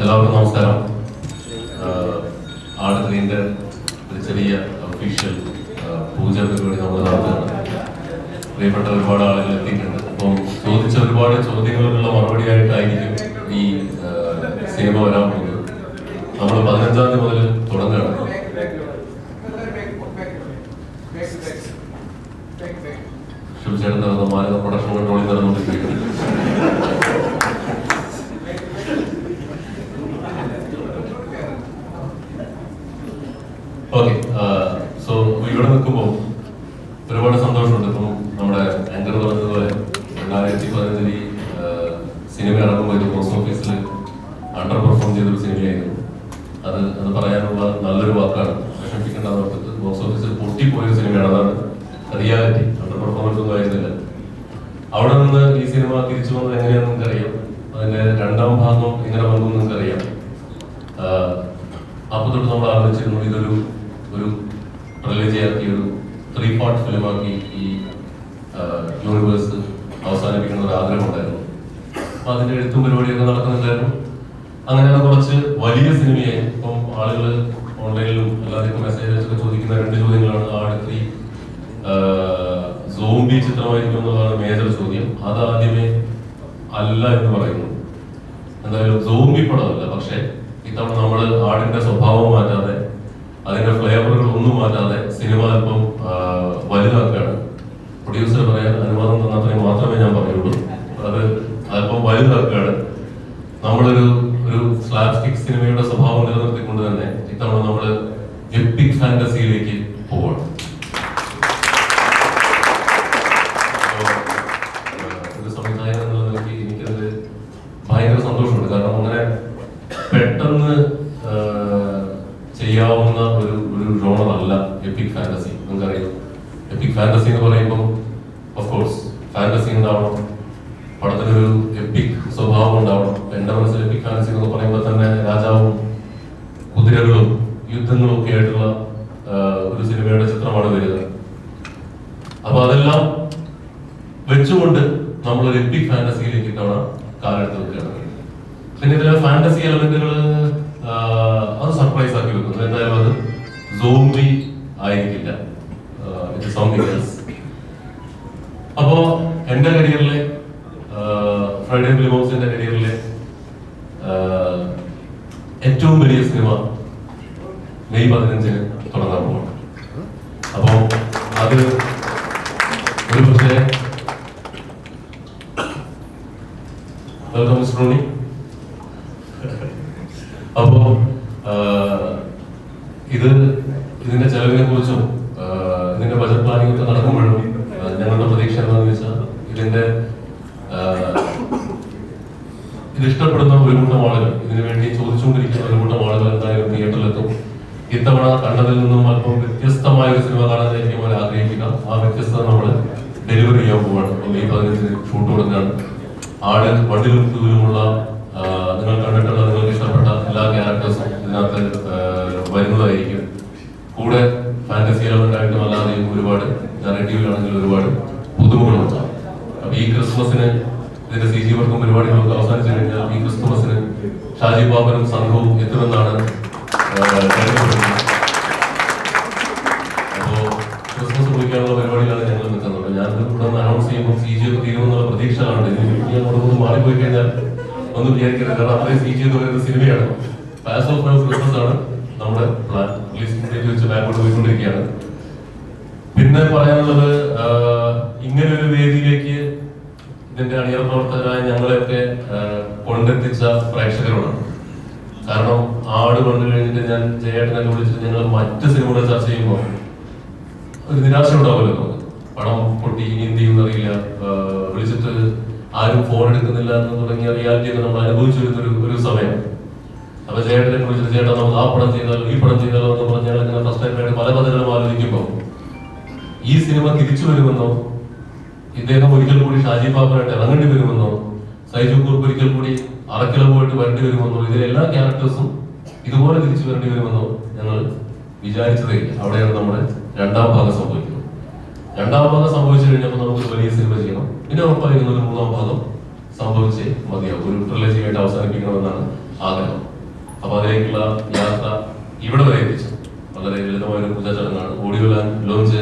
എല്ലാവർക്കും നമസ്കാരം. ആടുന്നതിൻ്റെ ഒരു ചെറിയ ഒഫീഷ്യൽ പൂജ പരിപാടി നമ്മൾ നടത്തുകയാണ്. പ്രിയപ്പെട്ട ഒരുപാട് ആളുകൾ എത്തിയിട്ടുണ്ട്. അപ്പം ചോദിച്ച ഒരുപാട് ചോദ്യങ്ങൾക്കുള്ള മറുപടിയായിട്ടായിരിക്കും ഈ സിനിമ വരാൻ പോകുന്നത്. നമ്മൾ 15-ാം തീയതി മുതൽ തുടങ്ങുകയാണ്. ശിവചേട്ടൻ നടന്ന മാനവ പ്രൊഡക്ഷൻ കൺട്രോളിൽ നടന്നുകൊണ്ടിരിക്കുകയാണ്. ഓക്കെ, സോ ഇവിടെ നിൽക്കുമ്പോൾ ഒരുപാട് സന്തോഷമുണ്ട്. ഇപ്പം നമ്മുടെ ആങ്കർ പറഞ്ഞതുപോലെ 2015 സിനിമ ഇറങ്ങുമ്പോൾ ഇത് ബോക്സ് ഓഫീസിൽ അണ്ടർ പെർഫോം ചെയ്തൊരു സിനിമയായിരുന്നു. അത് പറയാനുള്ള നല്ലൊരു വാക്കാണ്. വിഷമിപ്പിക്കേണ്ട അവർക്ക് ബോക്സ് ഓഫീസിൽ പൊട്ടിപ്പോയൊരു സിനിമയാണ്. അതാണ് റിയാലിറ്റി. അണ്ടർ പെർഫോമൻസ് ഒന്നും ആയിരുന്നില്ല. അവിടെ നിന്ന് ഈ സിനിമ തിരിച്ചു വന്നത് എങ്ങനെയാണെന്ന് നിങ്ങൾക്കറിയാം. അതിന്റെ 2ാം ഭാഗം എങ്ങനെ വന്നു നിങ്ങൾക്കറിയാം. അപ്പൊ തൊട്ട് നമ്മൾ ആലോചിച്ചിരുന്നു ഇതൊരു ട്രിലജിയാക്കി, ഒരു 3 പാർട്ട് ഫിലിമാക്കി ഈ യൂണിവേഴ്സ് അവസാനിപ്പിക്കുന്ന ഒരു ആഗ്രഹമുണ്ടായിരുന്നു. അപ്പൊ അതിന്റെ എഴുത്തും പരിപാടിയൊക്കെ നടക്കുന്നുണ്ടായിരുന്നു. അങ്ങനെ അത് കുറച്ച് വലിയ സിനിമയായി. ഇപ്പം ആളുകൾ ഓൺലൈനിലും എല്ലാവർക്കും മെസ്സേജ് അയച്ചൊക്കെ ചോദിക്കുന്ന 2 ചോദ്യങ്ങളാണ്. ആട് 3 സോംബി ചിത്രമായിരിക്കും എന്നുള്ളതാണ് മേജർ ചോദ്യം. അതാദ്യമേ അല്ല എന്ന് പറയുന്നു. എന്തായാലും സോംബി പടമല്ല. പക്ഷെ ഇത്തവണ നമ്മൾ ആടിന്റെ സ്വഭാവം മാറ്റാതെ, അതിന്റെ ഫ്ലേവറുകൾ ഒന്നും മാറ്റാതെ സിനിമ അല്പം വലുതാക്കുകയാണ്. പ്രൊഡ്യൂസർ പറയാൻ അനുവാദം തന്നത്രയും മാത്രമേ ഞാൻ പറയുള്ളൂ. അത് അല്പം വലുതാക്കുകയാണ്. നമ്മളൊരു സ്ലാപ്സ്റ്റിക് സിനിമയുടെ സ്വഭാവം നിലനിർത്തിക്കൊണ്ട് തന്നെ ഇത്തവണ നമ്മൾ എപ്പിക് ഫാന്റസിയിലേക്ക് പോവാണ്. ഒരു സംവിധായകൻ എന്നുള്ള നിലയ്ക്ക് എനിക്കത് ഭയങ്കര സന്തോഷമുണ്ട്. കാരണം അങ്ങനെ പെട്ടെന്ന് ചെയ്യാവുന്ന ഒരു ജോണറല്ല എപ്പിക് ഫാന്റസി. നിങ്ങൾക്കറിയാം, എപ്പിക് ഫാന്റസി എന്ന് പറയുമ്പോൾ ഓഫ്കോഴ്സ് ഫാന്റസി ഉണ്ടാവണം, പടത്തിനൊരു എപ്പിക് സ്വഭാവം ഉണ്ടാവണം. എന്റെ മനസ്സിൽ എപ്പിക് ഫാന്റസി എന്ന് പറയുമ്പോൾ തന്നെ രാജാവും കുതിരകളും യുദ്ധങ്ങളും ഒക്കെ ആയിട്ടുള്ള ഒരു സിനിമയുടെ ചിത്രമാണ് വരിക. അപ്പൊ അതെല്ലാം വെച്ചുകൊണ്ട് നമ്മളൊരു എപ്പിക് ഫാന്റസിയിലേക്ക് ഇത്തവണ കാലെടുത്ത് വെക്കുകയാണ്. പിന്നെ ഇതിലെ ഫാന്റസി എലമെന്റുകൾ അത് സർപ്രൈസ് ആക്കി വെക്കുന്നു. എന്തായാലും അത് സോംബി ആയിരിക്കില്ല. അപ്പോ എന്റെ കരിയറിലെ ഫ്രൈഡേ ഫിലിം ഹൗസിന്റെ കരിയറിലെ ഏറ്റവും വലിയ സിനിമ മെയ് 15-ന് തുടങ്ങാൻ പോവാണ്. അപ്പോ അത് ഒരു പക്ഷേ വെൽക്കം മിസ്റ്റർ റോണി. അപ്പോ ഇതിന്റെ ചെലവിനെ കുറിച്ചും ഇതിന്റെ ബജറ്റ് പ്ലാനിംഗ് ഒക്കെ നടക്കുമ്പോഴും ഞങ്ങളുടെ പ്രതീക്ഷ എന്താണെന്ന് വെച്ചാൽ ഇത് ഇഷ്ടപ്പെടുന്ന ഒരു കൂട്ടം ആളുകൾ, ഇതിനു വേണ്ടി ചോദിച്ചുകൊണ്ടിരിക്കുന്ന ഒരു കൂട്ടം ആളുകൾ എന്തായാലും തിയേറ്ററിലെത്തും. ഇത്തവണ കണ്ടതിൽ നിന്നും അല്പം വ്യത്യസ്തമായ ഒരു സിനിമ കാണാനായിരിക്കും അവർ ആഗ്രഹിക്കുക. ആ വ്യത്യസ്തത നമ്മൾ ഡെലിവറി ചെയ്യാൻ പോവാണ്. മെയ് 15-ന് ഷൂട്ട് കൊടുക്കുകയാണ്. ആട് വണ്ടിലും തൂലുമുള്ള നിങ്ങൾ കണ്ടിട്ടുള്ള, നിങ്ങൾക്ക് ഇഷ്ടപ്പെട്ട എല്ലാ ക്യാരക്ടേഴ്സും ഇതിനകത്ത് വരുന്നതായിരിക്കും. കൂടെ ഫാന്റസി എലമെന്റ് ആയിട്ടും അല്ലാതെയും ഒരുപാട് നറേറ്റീവിലാണെങ്കിൽ ഒരുപാട് പുതുമകളുണ്ടാകും. അപ്പൊ ഈ ക്രിസ്മസിന് ഇതിന്റെ CG വർക്കും പരിപാടികളൊക്കെ അവസാനിച്ചു കഴിഞ്ഞാൽ ഈ ക്രിസ്മസിന് ഷാജി ബാബനും സംഘവും എത്തുമെന്നാണ് കരുതപ്പെടുന്നത്. അപ്പോ ക്രിസ്മസ് വിളിക്കാനുള്ള പരിപാടിയിലാണ് ഞങ്ങൾ നിൽക്കുന്നത്. ഞാൻ ഇവിടെ നിന്ന് അനൗൺസ് ചെയ്യുമ്പോൾ CG ഒക്കെ തീരുമെന്നുള്ള പ്രതീക്ഷകളാണ്. ഇതിന് അങ്ങോട്ട് മാറിപ്പോയി കഴിഞ്ഞാൽ ഒന്നും വിചാരിക്കരുത്. കാരണം അത്രയും CG എന്ന് പറയുന്ന സിനിമയാണ്. പാസ് ഓഫ് നൗ ക്രിസ്മസ് ആണ് നമ്മുടെ പ്ലാൻ. റിലീസ് വെച്ച് ബാക്കോട്ട് പോയിക്കൊണ്ടിരിക്കുകയാണ്. പിന്നെ പറയാനുള്ളത്, ഇങ്ങനെ ഒരു വേദിയിലേക്ക് ഇതിന്റെ അണിയറ പ്രവർത്തകരായ ഞങ്ങളെയൊക്കെ കൊണ്ടെത്തിച്ച പ്രേക്ഷകരോടാണ്. കാരണം ആട് കണ്ടു കഴിഞ്ഞിട്ട് ഞാൻ ജയേട്ടനൊക്കെ വിളിച്ചിട്ട് ഞങ്ങൾ മറ്റ് സിനിമകൾ ചർച്ച ചെയ്യുമ്പോൾ ഒരു നിരാശ ഉണ്ടാവുമല്ലോ. നമുക്ക് പടം പൊട്ടി, ഹിന്ദി എന്നറിയില്ല, വിളിച്ചിട്ട് ആരും ഫോൺ എടുക്കുന്നില്ല എന്ന് തുടങ്ങിയ റിയാലിറ്റിയൊക്കെ നമ്മൾ അനുഭവിച്ചു വരുന്ന ഒരു സമയം. അപ്പൊ ചേട്ടനെ വിളിച്ചിട്ട് ചേട്ടാ നമുക്ക് ആ പടം ചെയ്താലോ ഈ പടം ചെയ്താലോ എന്ന് പറഞ്ഞാൽ അങ്ങനെ ഫസ്റ്റ് ടൈമായിട്ട് പല കഥകളും ആലോചിക്കുമ്പോൾ ഈ സിനിമ തിരിച്ചു വരുമെന്നോ, ഇദ്ദേഹം ഒരിക്കൽ കൂടി ഷാജി പാപ്പനായിട്ട് ഇറങ്ങേണ്ടി വരുമെന്നോ, സൈജു കുറുപ്പ് ഒരിക്കൽ കൂടി അറക്കില പോയിട്ട് വരേണ്ടി വരുമെന്നോ, ഇതിലെ എല്ലാ ക്യാരക്ടേഴ്സും ഇതുപോലെ തിരിച്ചു വരേണ്ടി വരുമെന്നോ ഞങ്ങൾ വിചാരിച്ചതേ. അവിടെയാണ് നമ്മുടെ 2ാം ഭാഗം സംഭവിക്കുന്നത്. 2ാം ഭാഗം സംഭവിച്ചു കഴിഞ്ഞപ്പോൾ നമുക്ക് വലിയ സിനിമ ചെയ്യണം. പിന്നെ ഉറപ്പായിരുന്നു ഒരു 3ാം ഭാഗം സംഭവിച്ചേ മതിയാവും. ഒരു ട്രിലജിയായിട്ട് അവസാനിപ്പിക്കണമെന്നാണ് ആഗ്രഹം. അപ്പോൾ അതിലേക്കുള്ള യാത്ര ഇവിടെ വരെ എത്തിച്ചു. വളരെ ലളിതമായ ഒരു പൂജാ ചടങ്ങാണ്. ഓഡിയോ ലോഞ്ച്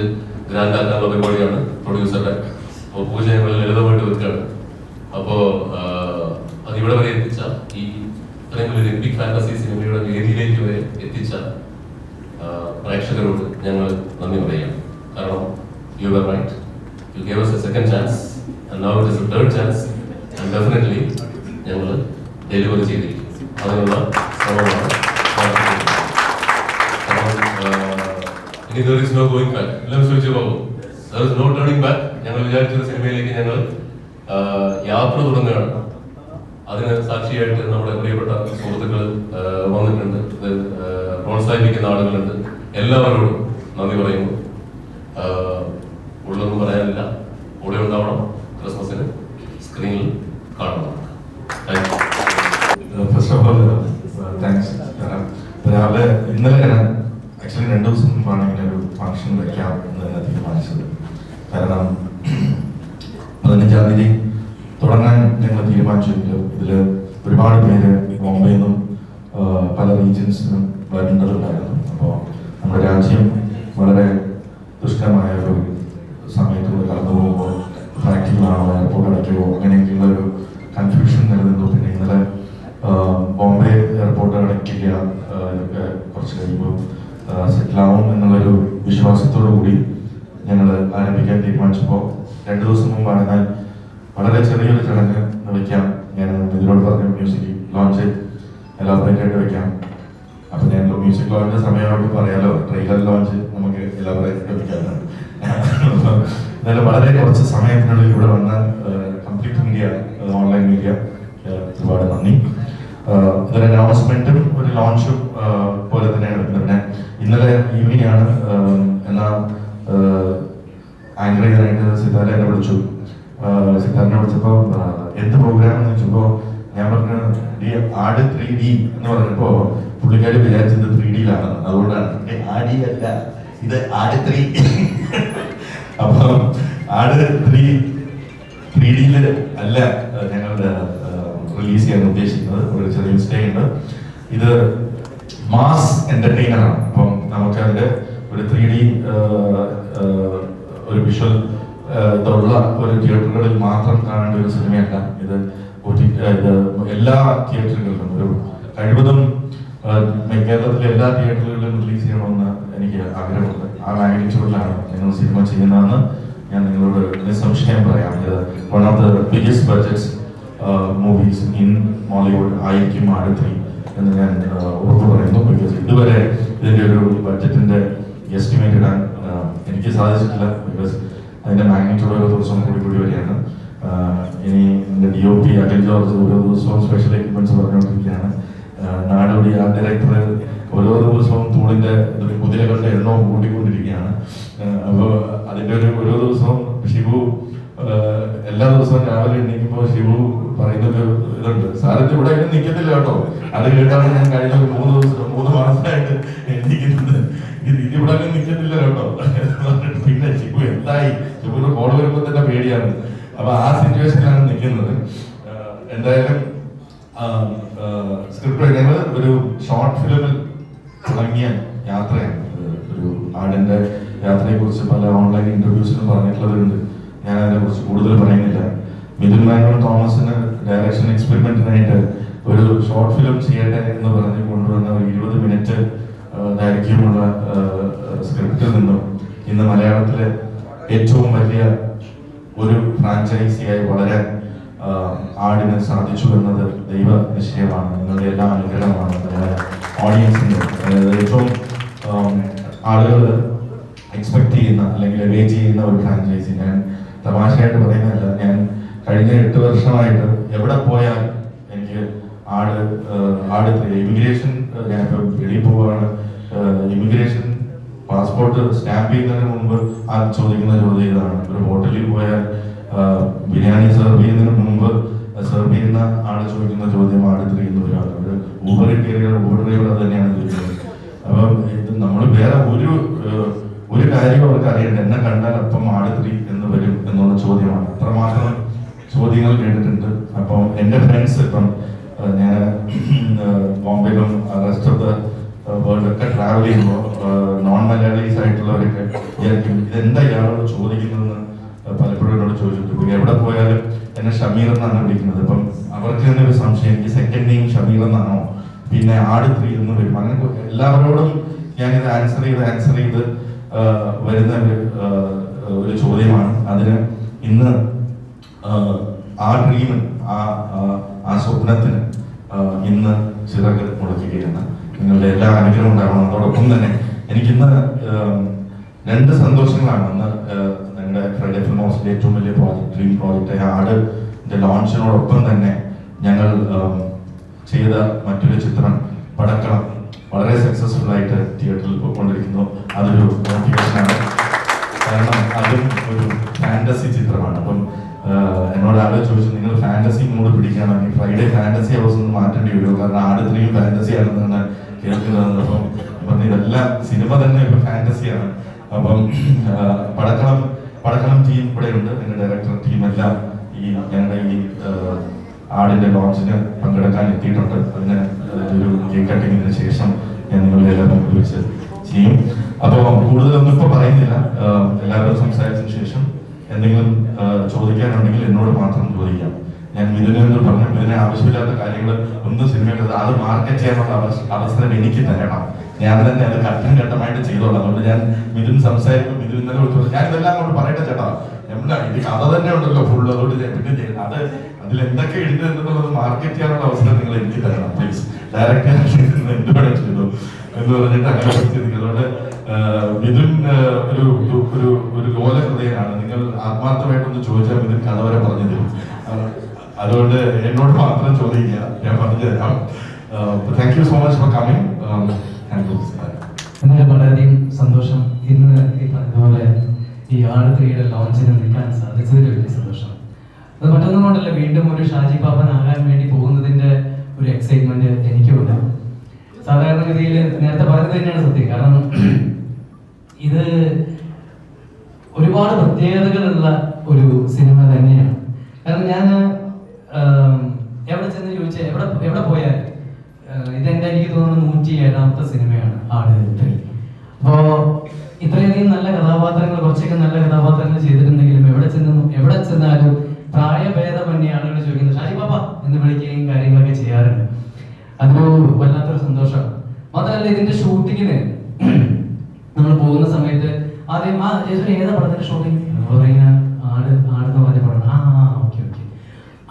ഗ്രാൻഡ് ആക്കാനുള്ള പരിപാടിയാണ് പ്രൊഡ്യൂസറുടെ. അപ്പോൾ പൂജ ഞങ്ങൾ ലളിതമായിട്ട് വെക്കുകയാണ്. അപ്പോൾ അത് ഇവിടെ വരെ എത്തിച്ച ഈ ഇത്രയും ഒരു എപ്പിക് ഫാന്റസി സിനിമയുടെ വേദിയിലേക്ക് വരെ എത്തിച്ച പ്രേക്ഷകരോട് ഞങ്ങൾ നന്ദി പറയുകയാണ്. കാരണം you were right, you gave us a second chance and now it is a third chance and definitely ഞങ്ങൾ ഡെലിവറി ചെയ്തിരിക്കും. അതിനുള്ള ശ്രമമാണ്. ഇനി there is no going back. എല്ലാം ചോദിച്ചു പോകും. There is no turning back. ഞങ്ങൾ വിചാരിച്ചൊരു സിനിമയിലേക്ക് ഞങ്ങൾ യാത്ര തുടങ്ങുകയാണ്. അതിന് സാക്ഷിയായിട്ട് നമ്മുടെ പ്രിയപ്പെട്ട സുഹൃത്തുക്കൾ വന്നിട്ടുണ്ട്, പ്രോത്സാഹിപ്പിക്കുന്ന ആളുകളുണ്ട്. എല്ലാവരോടും നന്ദി പറയുന്നു. ഉള്ളൊന്നും പറയാനില്ല. കൂടെ ഉണ്ടാവണം. ക്രിസ്മസിന് സ്ക്രീനിൽ കാണണം. First of all thanks. രാവിലെ ഇന്നലെ ഞാൻ ആക്ച്വലി 2 ദിവസം മുമ്പാണ് ഇങ്ങനെ ഒരു ഫംഗ്ഷൻ വെക്കാം എന്ന് തന്നെ തീരുമാനിച്ചത്. കാരണം 15-ാം തീയതി തുടങ്ങാൻ ഞങ്ങൾ തീരുമാനിച്ചെങ്കിലും ഇതിൽ ഒരുപാട് പേര് ബോംബെയിൽ നിന്നും പല റീജിയൻസിനും വരേണ്ടതുണ്ടായിരുന്നു. അപ്പോൾ നമ്മുടെ രാജ്യം വളരെ ദുഷ്കരമായ ഒരു സമയത്തൂടെ കടന്നു പോകുമ്പോൾ പ്രാക്ടിക്കലാണോ, എയർപോർട്ട് അടയ്ക്കുമോ, അങ്ങനെയൊക്കെയുള്ള ഒരു കൺഫ്യൂഷൻ നിലനിന്നു. പിന്നെ ഇന്നലെ ബോംബെ എയർപോർട്ട് അടയ്ക്കില്ല, ഇതൊക്കെ കുറച്ച് കഴിയുമ്പോൾ സെറ്റിലാവും എന്നുള്ളൊരു വിശ്വാസത്തോടു കൂടി ഞങ്ങൾ ആരംഭിക്കാൻ തീരുമാനിച്ചപ്പോൾ 2 ദിവസം മുമ്പാണ്. എന്നാൽ വളരെ ചെറിയൊരു ചടങ്ങ് വയ്ക്കാം. ഞാൻ ഇതിനോട് പറഞ്ഞു മ്യൂസിക് ലോഞ്ച് എലാബറേറ്റ് ആയിട്ട് വയ്ക്കാം. അപ്പം ഞാൻ മ്യൂസിക് ലോഞ്ച് സമയമായിട്ട് പറയാലോ, ട്രെയിലർ ലോഞ്ച് നമുക്ക് എലാബറേറ്റ് വയ്ക്കാറുണ്ട്. എന്നാലും വളരെ കുറച്ച് സമയത്തിനുള്ളിൽ ഇവിടെ വന്ന കംപ്ലീറ്റ് മീഡിയ, ഓൺലൈൻ മീഡിയ, ഒരുപാട് നന്ദി. ഇതൊരു അനൗൺസ്മെന്റും ഒരു ലോഞ്ചും പോലെ തന്നെയാണ്. പിന്നെ ഇന്നലെ ഈവനിങ് ആണ് എന്നാൽ ആങ്കർ ചെയ്യാനായിട്ട് സിദ്ധാർത്ഥനെ വിളിച്ചു. സിദ്ധാർത്ഥനെ വിളിച്ചപ്പോൾ എന്ത് പ്രോഗ്രാം എന്ന് ചോദിച്ചപ്പോൾ ഞാൻ പറഞ്ഞു ആട് 3D എന്ന് പറഞ്ഞപ്പോ പുള്ളിക്കാരി വിചാരിച്ചത് 3D-യിലാണ്. അതുകൊണ്ടാണ് ആടി അല്ല, ഇത് ആട് 3. അപ്പം ആട് 3D-യിൽ അല്ല ഞങ്ങൾ റിലീസ് ചെയ്യാൻ ഉദ്ദേശിക്കുന്നത്. ഒരു ചെറിയ സ്റ്റേ ഉണ്ട്. ഇത് മാസ് എന്റർടൈനറാണ്. അപ്പം നമുക്ക് അതിന്റെ ഒരു 3D ഒരു വിഷ്വൽ ഇതുള്ള ഒരു തിയേറ്ററുകളിൽ മാത്രം കാണേണ്ട ഒരു സിനിമയല്ല ഇത്. എല്ലാ തിയേറ്ററുകളിലും ഒരു കഴിവതും കേരളത്തിലെ എല്ലാ തിയേറ്ററുകളിലും റിലീസ് ചെയ്യണമെന്ന് എനിക്ക് ആഗ്രഹമുണ്ട്. ആ മാഗ്നിറ്റ്യൂഡിലാണ് ഞങ്ങൾ സിനിമ ചെയ്യുന്നതെന്ന് ഞാൻ നിങ്ങളോട് നിസ്സംശയം പറയാം. ഇത് one of the biggest budgets movies in Mollywood ആയിരിക്കും ആട് 3 എന്ന് ഞാൻ ഉറപ്പ് പറയുന്നു. ബിക്കോസ് ഇതുവരെ ഇതിൻ്റെ ഒരു ബഡ്ജറ്റിന്റെ എസ്റ്റിമേറ്റ് ഇടാൻ എനിക്ക് സാധിച്ചിട്ടില്ല. ബിക്കോസ് അതിന്റെ മാഗ്നിറ്റ്യൂഡ് ഓരോ ദിവസവും കൂടി വരികയാണ്. ഇനി എൻ്റെ DOP അഖിൽ ജോർജ് ഓരോ ദിവസവും സ്പെഷ്യൽ എക്യുപ്മെന്റ്സ് പറഞ്ഞുകൊണ്ടിരിക്കുകയാണ്. നാടോടി ആർട്ട് ഡയറക്ടർ ഓരോ ദിവസവും തൂണിന്റെ കുതിരകളുടെ എണ്ണവും കൂട്ടിക്കൊണ്ടിരിക്കുകയാണ്. അപ്പോൾ അതിന്റെ ഓരോ ദിവസവും ഷിബു എല്ലാ ദിവസവും രാവിലെ എണീക്കുമ്പോൾ ഷിബു പറയുന്നൊരു ഇതുണ്ട്, സാറിന്റെ ഇവിടെ നിൽക്കത്തില്ല കേട്ടോ. അത് കേട്ടാണ് ഞാൻ കഴിഞ്ഞ 3 മാസമായിട്ട് എണീക്കുന്നത്. ഇവിടെ നിൽക്കത്തില്ല കേട്ടോ. പിന്നെ ഷിബു എന്തായി, ഷിബുവിന്റെ കോൾ വരുമ്പോൾ തന്നെ പേടിയാണ്. അപ്പൊ ആ സിറ്റുവേഷനിലാണ് നിൽക്കുന്നത്. എന്തായാലും സ്ക്രിപ്റ്റ് ഞങ്ങൾ ഒരു ഷോർട്ട് ഫിലിമിൽ തുടങ്ങിയ യാത്രയാണ്. ഒരു ആടിന്റെ യാത്രയെ കുറിച്ച് പല ഓൺലൈൻ ഇന്റർവ്യൂസിലും പറഞ്ഞിട്ടുള്ളതുണ്ട്. ഞാൻ അതിനെ കുറിച്ച് കൂടുതൽ പറയുന്നില്ല. മിഥുൻ മാനുവൽ തോമസിന് ഡയറക്ഷൻ എക്സ്പെരിമെന്റിനായിട്ട് ഒരു ഷോർട്ട് ഫിലിം ചെയ്യട്ടെ എന്ന് പറഞ്ഞ് കൊണ്ടുവന്ന ഒരു 20 മിനിറ്റ് ദൈർഘ്യമുള്ള സ്ക്രിപ്റ്റിൽ നിന്നും ഇന്ന് മലയാളത്തിലെ ഏറ്റവും വലിയ ഒരു ഫ്രാഞ്ചൈസിയായി വളരാൻ ആടിന് സാധിച്ചു എന്നത് ദൈവ നിശ്ചയമാണ്. നിങ്ങളുടെ എല്ലാ അനുഗ്രഹമാണ്. ഓഡിയൻസിന്റെ ഏറ്റവും ആളുകൾ എക്സ്പെക്ട് ചെയ്യുന്ന അല്ലെങ്കിൽ വെയിറ്റ് ചെയ്യുന്ന ഒരു ഫ്രാഞ്ചൈസി. ഞാൻ തമാശയായിട്ട് പറയുന്നതല്ല. ഞാൻ കഴിഞ്ഞ 8 വർഷമായിട്ട് എവിടെ പോയാൽ എനിക്ക് ആട് ഇമിഗ്രേഷൻ, ഞാനിപ്പോൾ വെളിയിൽ പോവുകയാണ്, ഇമിഗ്രേഷൻ പാസ്പോർട്ട് സ്റ്റാമ്പ് ചെയ്യുന്നതിന് മുമ്പ് ആ ചോദിക്കുന്ന ചോദ്യം ഇതാണ്. ഒരു ഹോട്ടലിൽ പോയാൽ ബിരിയാണി സെർവ് ചെയ്യുന്നതിന് മുമ്പ് സെർവ് ചെയ്യുന്ന ആള് ചോദിക്കുന്ന ചോദ്യം ആട് 3 എന്ന് ഒരാൾ. ഒരു ഊബറിൽ കയറിയ ഊബർ ഡ്രൈവർ അത് തന്നെയാണ് ചോദിക്കുന്നത്. അപ്പം ഇത് നമ്മൾ വേറെ ഒരു കാര്യം അവർക്ക് അറിയണ്ട. എന്നെ കണ്ടാൽ അപ്പം ആട് 3 എന്ന് വരും എന്നുള്ള ചോദ്യമാണ്. അത്രമാത്രം ചോദ്യങ്ങൾ കേട്ടിട്ടുണ്ട്. അപ്പം എൻ്റെ ഫ്രണ്ട്സ് ഇപ്പം ഞാൻ ബോംബെയിലും റെസ്റ്റ് ഓഫ് ദ വേൾഡൊക്കെ ട്രാവൽ ചെയ്യുമ്പോൾ നോൺ മലയാളീസ് ആയിട്ടുള്ളവരൊക്കെ വിചാരിക്കും ഇതെന്താ ഇയാളോട് ചോദിക്കുന്നതെന്ന് പലപ്പോഴും എന്നോട് ചോദിച്ചിട്ടുണ്ട്. ഇപ്പം എവിടെ പോയാലും എന്നെ ഷമീർ എന്നാണ് വിളിക്കുന്നത്. അപ്പം അവർക്ക് തന്നെ ഒരു സംശയം, എനിക്ക് സെക്കൻഡ് നെയിം ഷമീർ എന്നാണോ, പിന്നെ ആട് 3 എന്ന് വരും. അങ്ങനെ എല്ലാവരോടും ഞാനിത് ആൻസർ ചെയ്ത് വരുന്ന ഒരു ചോദ്യമാണ്. അതിന് ഇന്ന് ആ ഡ്രീമിന് ആ സ്വപ്നത്തിന് ഇന്ന് ചിറക് മുളയ്ക്കുകയാണ്. നിങ്ങളുടെ എല്ലാ അനുഗ്രഹം ഉണ്ടാവണം. അതോടൊപ്പം തന്നെ എനിക്കിന്ന് 2 സന്തോഷങ്ങളാണ്. ഒന്ന് ഞങ്ങളുടെ ഫ്രൈഡേ ഫിലിം ഹൗസിലെ ഏറ്റവും വലിയ പ്രോജക്റ്റ്, ഡ്രീം പ്രോജക്റ്റ് ആടിന്റെ ലോഞ്ചിനോടൊപ്പം തന്നെ ഞങ്ങൾ ചെയ്ത മറ്റൊരു ചിത്രം പടക്കളം വളരെ സക്സസ്ഫുൾ ആയിട്ട് തിയേറ്ററിൽ പോയിക്കൊണ്ടിരിക്കുന്നു. അതൊരു മോട്ടിവേഷനാണ്. കാരണം അതും ഒരു ഫാന്റസി ചിത്രമാണ്. അപ്പം എന്നോട് ആള് ചോദിച്ചു, നിങ്ങൾ ഫാന്റസി മൂഡ് പിടിക്കുകയാണെങ്കിൽ ഫ്രൈഡേ ഫാന്റസി ഹൗസ് ഒന്ന് മാറ്റേണ്ടി വരുമോ, കാരണം ആട് 3 ഫാന്റസി ആണെന്നാണ് കേൾക്കുന്നത്. അപ്പം പറഞ്ഞു ഇതെല്ലാം സിനിമ തന്നെ ഇപ്പൊ ഫാന്റസിയാണ്. അപ്പം പടക്കളം ടീം ഇവിടെ ഉണ്ട്, എന്റെ ഡയറക്ടർ ടീം എല്ലാം ഞങ്ങളുടെ ഈ ആടിന്റെ ലോഞ്ചിന് പങ്കെടുക്കാൻ എത്തിയിട്ടുണ്ട്. അതിന് ഒരു കേക്ക് കട്ടിങ്ങിന് ശേഷം ഞാൻ നിങ്ങളുടെ എല്ലാവരും വിളിച്ച് ചെയ്യും. അപ്പോൾ കൂടുതലൊന്നും ഇപ്പൊ പറയുന്നില്ല. എല്ലാവരും സംസാരിച്ചതിന് ശേഷം എന്തെങ്കിലും ചോദിക്കാനുണ്ടെങ്കിൽ എന്നോട് മാത്രം ചോദിക്കാം. ഞാൻ മിഥുനോട് പറഞ്ഞു, മിഥുനെ ആവശ്യമില്ലാത്ത കാര്യങ്ങൾ ഒന്നും സിനിമയിൽ അത് മാർക്കറ്റ് ചെയ്യാനുള്ള അവസരം എനിക്ക് തരണം. ഞാൻ തന്നെ അത് ഘട്ടമായിട്ട് ചെയ്തോളാം. അതുകൊണ്ട് ഞാൻ മിഥുൻ സംസാരിക്കും. മിഥുൻ ഇന്നലെ വിളിച്ചു, ഞാൻ ഇതെല്ലാം അങ്ങോട്ട് പറയട്ടെ ചേട്ടാ, എന്താ ഇത് കഥ തന്നെ ഉണ്ടല്ലോ ഫുള്ള്, അതുകൊണ്ട് ഞാൻ പിന്നെ ചെയ്യുന്നത് അത് അതിൽ എന്തൊക്കെ ഉണ്ട് എന്നുള്ളത് മാർക്കറ്റ് ചെയ്യാനുള്ള അവസരം നിങ്ങൾ എനിക്ക് തരണം പ്ലീസ്. ഡയറക്റ്റ് എന്തുകൂടെ ചെയ്തു എന്ന് പറഞ്ഞിട്ട് അങ്ങനെ ചെയ്തിരിക്കും. അതുകൊണ്ട് മിഥുൻ ഒരു ലോല ഹൃദയനാണ്. നിങ്ങൾ ആത്മാർത്ഥമായിട്ടൊന്ന് ചോദിച്ചാൽ മിഥുൻ കഥ വരെ പറഞ്ഞു തരും. അതുകൊണ്ട് എന്നോട് മാത്രം ചോദിക്കുക, ഞാൻ പറഞ്ഞു തരാം. Thank you so much for coming. എന്നാലും വളരെയധികം സന്തോഷം. ഇന്ന് ഈ പറഞ്ഞതുപോലെ ഈ ആട് 3 ലോഞ്ചിന് നിൽക്കാൻ സാധിച്ചതിൽ വലിയ സന്തോഷം. അത് മറ്റൊന്നും കൊണ്ടല്ല, വീണ്ടും ഒരു ഷാജി പാപ്പൻ ആകാൻ വേണ്ടി പോകുന്നതിന്റെ ഒരു എക്സൈറ്റ്മെന്റ് എനിക്കുണ്ട്. സാധാരണഗതിയിൽ നേരത്തെ പറഞ്ഞത് തന്നെയാണ് സത്യം. കാരണം ഇത് ഒരുപാട് പ്രത്യേകതകളുള്ള ഒരു സിനിമ തന്നെയാണ്. കാരണം ഞാൻ എവിടെ ചെന്ന് ചോദിച്ചാൽ എവിടെ പോയാൽ ഇതെന്റെ എനിക്ക് തോന്നുന്നു 107ാമത്തെ സിനിമയാണ് ആട് 3. അപ്പോ ഇത്രയധികം നല്ല കഥാപാത്രങ്ങൾ, കുറച്ചൊക്കെ നല്ല കഥാപാത്രങ്ങൾ ചെയ്തിട്ടുണ്ടെങ്കിലും എവിടെ ചെന്നാലും പ്രായഭേദമന്യേ ആളുകൾ ചോദിക്കുന്നത് ഷാജി പാപ്പ എന്ന് വിളിക്കുകയും കാര്യങ്ങളൊക്കെ ചെയ്യാറുണ്ട്. അതൊരു വല്ലാത്തൊരു സന്തോഷം. മാത്രമല്ല ഇതിന്റെ ഷൂട്ടിങ്ങിന് നമ്മൾ പോകുന്ന സമയത്ത് ആദ്യം ഏതാ പടത്തിന്റെ ഷൂട്ടിങ് ആടെന്ന് പറഞ്ഞ പടം. ഓക്കെ.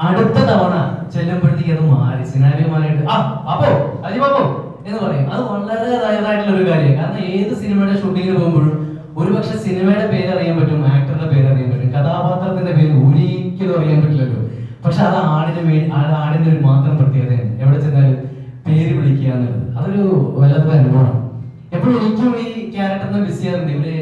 അടുത്ത തവണ ചെല്ലുമ്പോഴത്തേക്ക് അത് മാറി, സിനാരിയോ മാറിയിട്ട് അപ്പോ അജി പാപ്പോ എന്ന് പറയും. അത് വളരെ റയറായിട്ടുള്ള ഒരു കാര്യമാണ്. കാരണം ഏത് സിനിമയുടെ ഷൂട്ടിങ്ങിന് പോകുമ്പോഴും ഒരുപക്ഷെ സിനിമയുടെ പേര് അറിയാൻ പറ്റും, ആക്ടറുടെ പേര് അറിയാൻ പറ്റും, കഥാപാത്രത്തിന്റെ പേര് ഒരിക്കലും അറിയാൻ പറ്റില്ലല്ലോ. പക്ഷെ അത് ആടിന്റെ ഒരു മാത്രം പ്രത്യേകതയാണ്. എവിടെ ചെന്നാലും പേര് വിളിക്കുക എന്നുള്ളത് അതൊരു വല്ലാത്ത അനുഭവമാണ്. എപ്പോഴും എനിക്കും ഈ ക്യാരക്ടറിനെ മിസ് ചെയ്യാറുണ്ട്. ഇവര്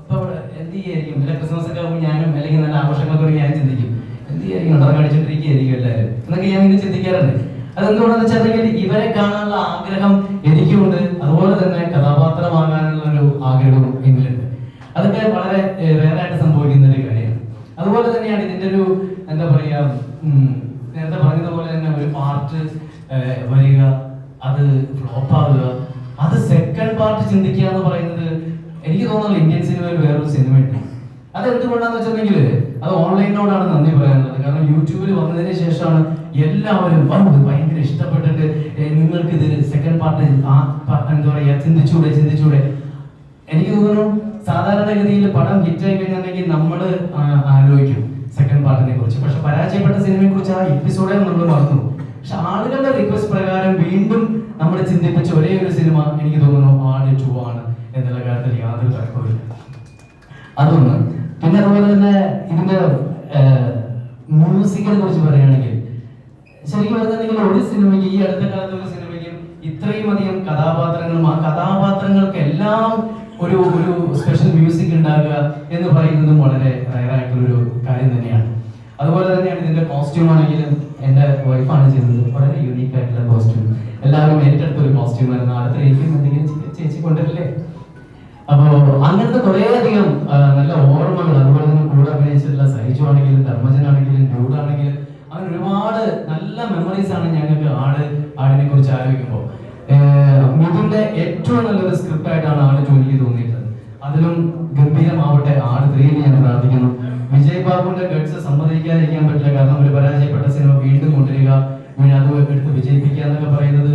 ഇപ്പൊ എന്ത് ചെയ്യായിരിക്കും, ഇല്ല ക്രിസ്മസ് ഒക്കെ ആകുമ്പോൾ ഞാനും അല്ലെങ്കിൽ നല്ല ആഘോഷങ്ങളൊക്കെ ഞാൻ ചിന്തിക്കും എന്ത് ചെയ്യായിരിക്കും, നടന്ന് കാണിച്ചോണ്ടിരിക്കുകയായിരിക്കും എല്ലാവരും എന്നൊക്കെ ഞാൻ ഇങ്ങനെ ചിന്തിക്കാറുണ്ട്. അതെന്തുകൊണ്ടാന്ന് വെച്ചാൽ ഇവരെ കാണാനുള്ള ആഗ്രഹം എനിക്കുമുണ്ട്, അതുപോലെ തന്നെ കഥാപാത്രമാകാനുള്ള ഒരു ആഗ്രഹവും എന്നിലുണ്ട്. അതൊക്കെ വളരെ റെയറായിട്ട് സംഭവിക്കുന്ന ഒരു കാര്യമാണ്. അതുപോലെ തന്നെയാണ് ഇതിന്റെ ഒരു എന്താ പറയാ, നേരത്തെ പറഞ്ഞതുപോലെ തന്നെ ഒരു പാർട്ട് വരിക, അത് ഫ്ലോപ്പ് ആവുക, അത് സെക്കൻഡ് പാർട്ട് ചിന്തിക്കുക എന്ന് പറയുന്നത് എനിക്ക് തോന്നുന്നു ഇന്ത്യൻ സിനിമയിൽ വേറൊരു സിനിമയുണ്ട്. അത് എന്തുകൊണ്ടാന്ന് വെച്ചിട്ടുണ്ടെങ്കിൽ അത് ഓൺലൈനോടാണ് നന്ദി പറയാനുള്ളത്. കാരണം യൂട്യൂബിൽ വന്നതിന് ശേഷമാണ് എല്ലാവരും ഭയങ്കര ഇഷ്ടപ്പെട്ടിട്ട് നിങ്ങൾക്ക് ഇത് സെക്കൻഡ് പാർട്ട് എന്താ പറയാ ചിന്തിച്ചൂടെ. എനിക്ക് തോന്നുന്നു സാധാരണഗതിയിൽ പടം ഹിറ്റായി കഴിഞ്ഞിട്ടുണ്ടെങ്കിൽ നമ്മൾ ആലോചിക്കും സെക്കൻഡ് പാർട്ടിനെ കുറിച്ച്. പക്ഷെ പരാജയപ്പെട്ട സിനിമയെ കുറിച്ച് ആ എപ്പിസോഡെ നമ്മൾ മറന്നു. പക്ഷെ ആളുകളുടെ റിക്വസ്റ്റ് പ്രകാരം വീണ്ടും നമ്മൾ ചിന്തിപ്പിച്ച ഒരേ ഒരു സിനിമ എനിക്ക് തോന്നുന്നു ആട് 2 ആണ് എന്നുള്ള കാര്യത്തിൽ യാതൊരു തർക്കവുമില്ല. അതൊന്ന്. പിന്നെ അതുപോലെ തന്നെ ഇതിന്റെ മ്യൂസിക്കിനെ കുറിച്ച് പറയുകയാണെങ്കിൽ ശരിക്കും പറഞ്ഞിട്ടുണ്ടെങ്കിൽ ഒരു സിനിമയ്ക്ക്, ഈ അടുത്ത കാലത്ത് ഒരു സിനിമയ്ക്കും ഇത്രയും അധികം കഥാപാത്രങ്ങളും ആ കഥാപാത്രങ്ങൾക്ക് എല്ലാം ഒരു സ്പെഷ്യൽ മ്യൂസിക് ഉണ്ടാകുക എന്ന് പറയുന്നതും വളരെ റയറായിട്ടുള്ളൊരു കാര്യം തന്നെയാണ്. അതുപോലെ തന്നെയാണ് ഇതിന്റെ കോസ്റ്റ്യൂം ആണെങ്കിലും എന്റെ വൈഫാണ് ചെയ്തത്. വളരെ യൂണീക്ക് ആയിട്ടുള്ള കോസ്റ്റ്യൂം, എല്ലാവരും ഏറ്റെടുത്തൊരു കോസ്റ്റ്യൂം ആയിരുന്നു. അടുത്തേക്കും എന്തെങ്കിലും ചേച്ചി കൊണ്ടിട്ടില്ലേ. അപ്പോ അങ്ങനത്തെ കുറെ അധികം നല്ല ഓർമ്മകൾ, അതുപോലെ തന്നെ കൂടെ അഭിനയിച്ചിട്ടുള്ള സൈജു ആണെങ്കിലും ധർമ്മജനാണെങ്കിലും ഡ്യൂഡാണെങ്കിലും അങ്ങനെ ഒരുപാട് നല്ല മെമ്മറീസ് ആണ് ഞങ്ങൾക്ക് ആട് ആടിനെ കുറിച്ച് ആലോചിക്കുമ്പോൾ മിഥുന്റെ ഏറ്റവും നല്ലൊരു സ്ക്രിപ്റ്റ് ആയിട്ടാണ് ആട് ജോലിക്ക് തോന്നിയിട്ടുള്ളത്. അതിലും ഗംഭീരമാവട്ടെ ആട് 3 ഞാൻ പ്രാർത്ഥിക്കുന്നു. വിജയ് ബാബുവിന്റെ ഗഡ്സ് സമ്മതിക്കാതിരിക്കാൻ പറ്റില്ല. കാരണം ഒരു പരാജയപ്പെട്ട സിനിമ വീണ്ടും കൊണ്ടുവരിക, പിന്നെ അത് എടുത്ത് വിജയിപ്പിക്കുക എന്നൊക്കെ പറയുന്നത്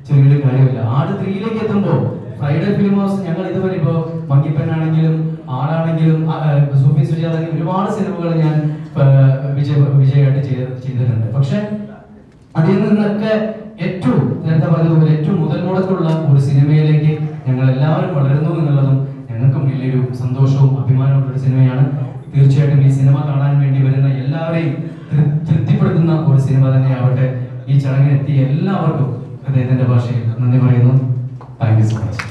ചെറിയൊരു കാര്യമില്ല. ആട് 3 എത്തുമ്പോൾ ഫ്രൈഡേ ഫിലിം ഹൗസ് ഞങ്ങൾ ഇതുവരെ ഇപ്പോ മങ്കിപ്പനാണെങ്കിലും ആടാണെങ്കിലും സൂഫി സുജാതാണെങ്കിലും ഒരുപാട് സിനിമകൾ ഞാൻ വിജയമായിട്ട് ചെയ്തിട്ടുണ്ട്. പക്ഷെ അതിൽ നിന്നൊക്കെ ഏറ്റവും നേരത്തെ പറഞ്ഞതുപോലെ ഏറ്റവും മുതൽ മുടക്കുള്ള ഒരു സിനിമയിലേക്ക് ഞങ്ങൾ എല്ലാവരും വളരുന്നു എന്നുള്ളതും ഞങ്ങൾക്കും വലിയൊരു സന്തോഷവും അഭിമാനമുള്ള ഒരു സിനിമയാണ്. തീർച്ചയായിട്ടും ഈ സിനിമ കാണാൻ വേണ്ടി വരുന്ന എല്ലാവരെയും തൃപ്തിപ്പെടുത്തുന്ന ഒരു സിനിമ തന്നെയാവട്ടെ. ഈ ചടങ്ങിനെത്തിയ എല്ലാവർക്കും ഹൃദയത്തിന്റെ ഭാഷയിൽ നന്ദി പറയുന്നു. Thank you so much.